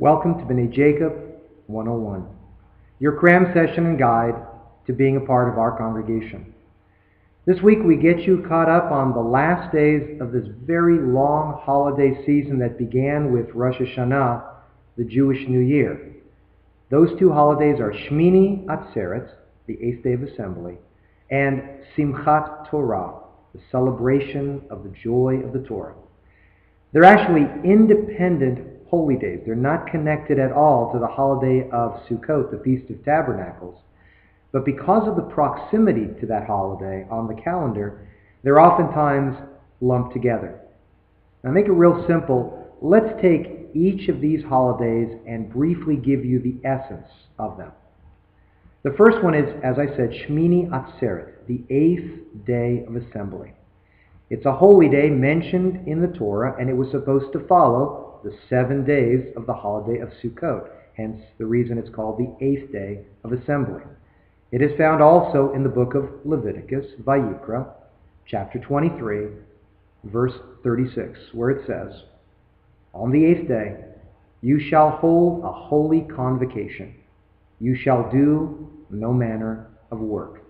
Welcome to B'nai Jacob 101, your cram session and guide to being a part of our congregation. This week we get you caught up on the last days of this very long holiday season that began with Rosh Hashanah, the Jewish New Year. Those two holidays are Shmini Atzeret, the 8th day of assembly, and Simchat Torah, the celebration of the joy of the Torah. They're actually independent holy days. They're not connected at all to the holiday of Sukkot, the Feast of Tabernacles. But because of the proximity to that holiday on the calendar, they're oftentimes lumped together. Now, make it real simple. Let's take each of these holidays and briefly give you the essence of them. The first one is, as I said, Shmini Atzeret, the 8th day of assembly. It's a holy day mentioned in the Torah, and it was supposed to follow the 7 days of the holiday of Sukkot, hence the reason it's called the 8th day of assembly. It is found also in the book of Leviticus, Vayikra, chapter 23, verse 36, where it says, "On the 8th day you shall hold a holy convocation. You shall do no manner of work."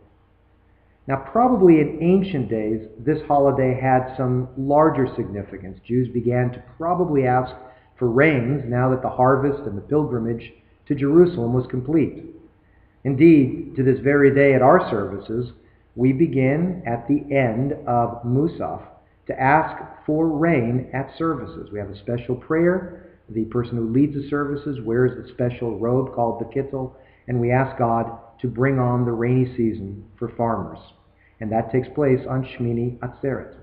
Now, probably in ancient days, this holiday had some larger significance. Jews began to probably ask for rains now that the harvest and the pilgrimage to Jerusalem was complete. Indeed, to this very day at our services, we begin at the end of Musaf to ask for rain at services. We have a special prayer. The person who leads the services wears a special robe called the kittel, and we ask God to bring on the rainy season for farmers. And that takes place on Shmini Atzeret.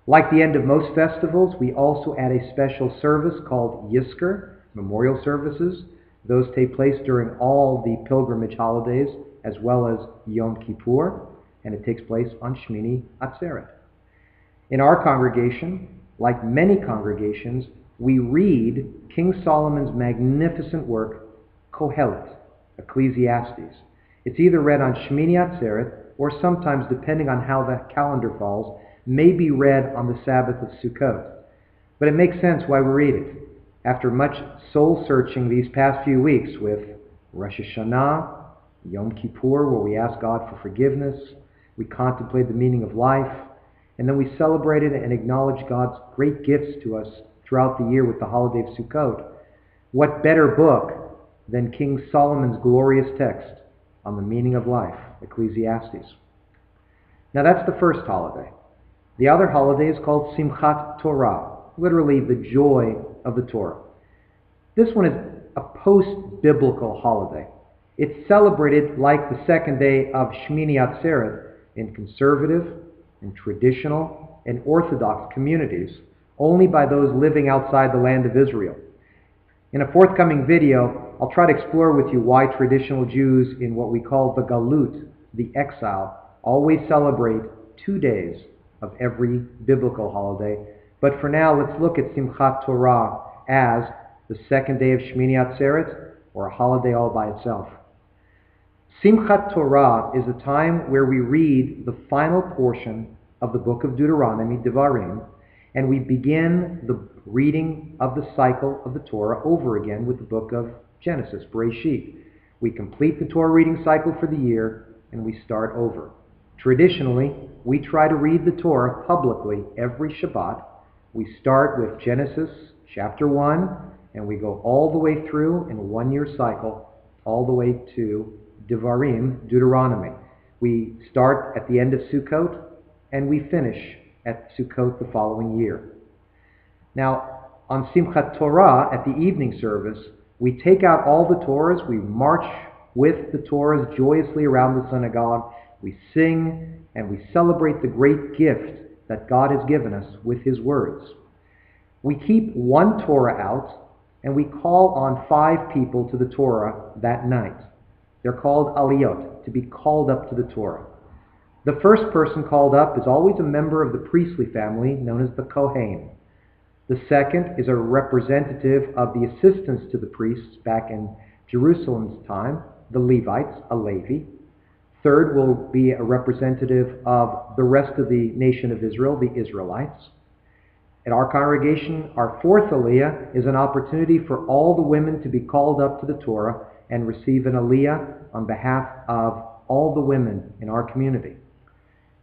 Like the end of most festivals, we also add a special service called Yizkor, memorial services. Those take place during all the pilgrimage holidays, as well as Yom Kippur, and it takes place on Shmini Atzeret. In our congregation, like many congregations, we read King Solomon's magnificent work, Kohelet, Ecclesiastes. It's either read on Shmini Atzeret, or sometimes, depending on how the calendar falls, may be read on the Sabbath of Sukkot. But it makes sense why we read it. After much soul-searching these past few weeks with Rosh Hashanah, Yom Kippur, where we ask God for forgiveness, we contemplate the meaning of life, and then we celebrated and acknowledged God's great gifts to us throughout the year with the holiday of Sukkot. What better book than King Solomon's glorious text on the meaning of life, Ecclesiastes. Now that's the first holiday. The other holiday is called Simchat Torah, literally the joy of the Torah. This one is a post-biblical holiday. It's celebrated like the second day of Shmini Atzeret in conservative and traditional and Orthodox communities, only by those living outside the land of Israel. In a forthcoming video, I'll try to explore with you why traditional Jews in what we call the Galut, the exile, always celebrate 2 days of every biblical holiday. But for now, let's look at Simchat Torah as the second day of Shmini Atzeret, or a holiday all by itself. Simchat Torah is a time where we read the final portion of the book of Deuteronomy, Devarim, and we begin the reading of the cycle of the Torah over again with the book of Genesis, Bereshit. We complete the Torah reading cycle for the year, and we start over. Traditionally, we try to read the Torah publicly every Shabbat. We start with Genesis chapter 1, and we go all the way through in a 1-year cycle, all the way to Devarim, Deuteronomy. We start at the end of Sukkot, and we finish at Sukkot the following year. Now, on Simchat Torah, at the evening service, we take out all the Torahs, we march with the Torahs joyously around the synagogue, we sing, and we celebrate the great gift that God has given us with His words. We keep one Torah out, and we call on 5 people to the Torah that night. They're called aliyot, to be called up to the Torah. The first person called up is always a member of the priestly family, known as the Kohen. The second is a representative of the assistants to the priests back in Jerusalem's time, the Levites, a Levi. Third will be a representative of the rest of the nation of Israel, the Israelites. At our congregation, our fourth Aliyah is an opportunity for all the women to be called up to the Torah and receive an Aliyah on behalf of all the women in our community.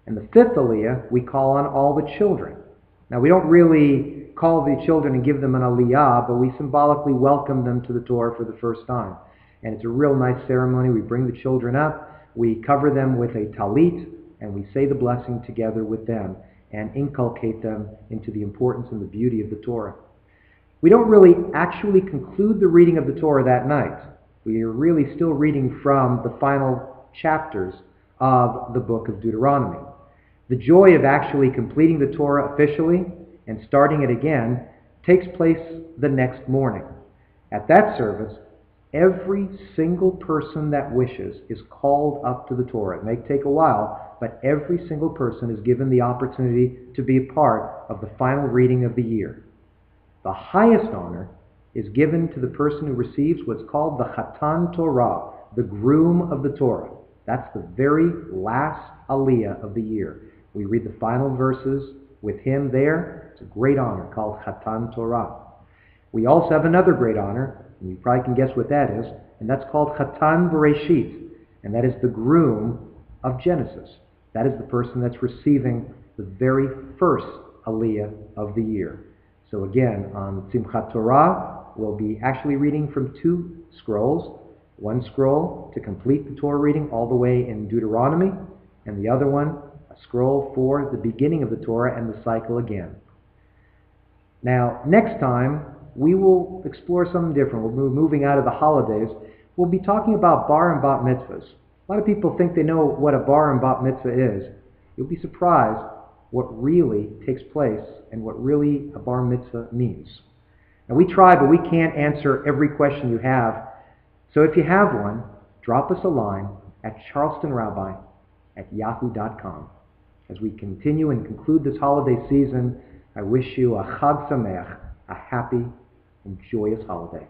And the fifth Aliyah, we call on all the children. Now, we don't really call the children and give them an Aliyah, but we symbolically welcome them to the Torah for the first time. And it's a real nice ceremony. We bring the children up, we cover them with a talit, and we say the blessing together with them and inculcate them into the importance and the beauty of the Torah. We don't really actually conclude the reading of the Torah that night. We are really still reading from the final chapters of the book of Deuteronomy. The joy of actually completing the Torah officially and starting it again takes place the next morning. At that service, every single person that wishes is called up to the Torah. It may take a while, but every single person is given the opportunity to be a part of the final reading of the year. The highest honor is given to the person who receives what's called the Chatan Torah, the groom of the Torah. That's the very last Aliyah of the year. We read the final verses with him there. It's a great honor called Chatan Torah. We also have another great honor, and you probably can guess what that is, and that's called Chatan Bereshit, and that is the groom of Genesis. That is the person that's receiving the very first Aliyah of the year. So again, on Simchat Torah, we'll be actually reading from two scrolls. One scroll to complete the Torah reading all the way in Deuteronomy, and the other one, a scroll for the beginning of the Torah and the cycle again. Now, next time, we will explore something different. We're moving out of the holidays. We'll be talking about bar and bat mitzvahs. A lot of people think they know what a bar and bat mitzvah is. You'll be surprised what really takes place and what really a bar mitzvah means. Now, we try, but we can't answer every question you have. So if you have one, drop us a line at charlestonrabbi@yahoo.com. As we continue and conclude this holiday season, I wish you a Chag Sameach, a happy and joyous holiday.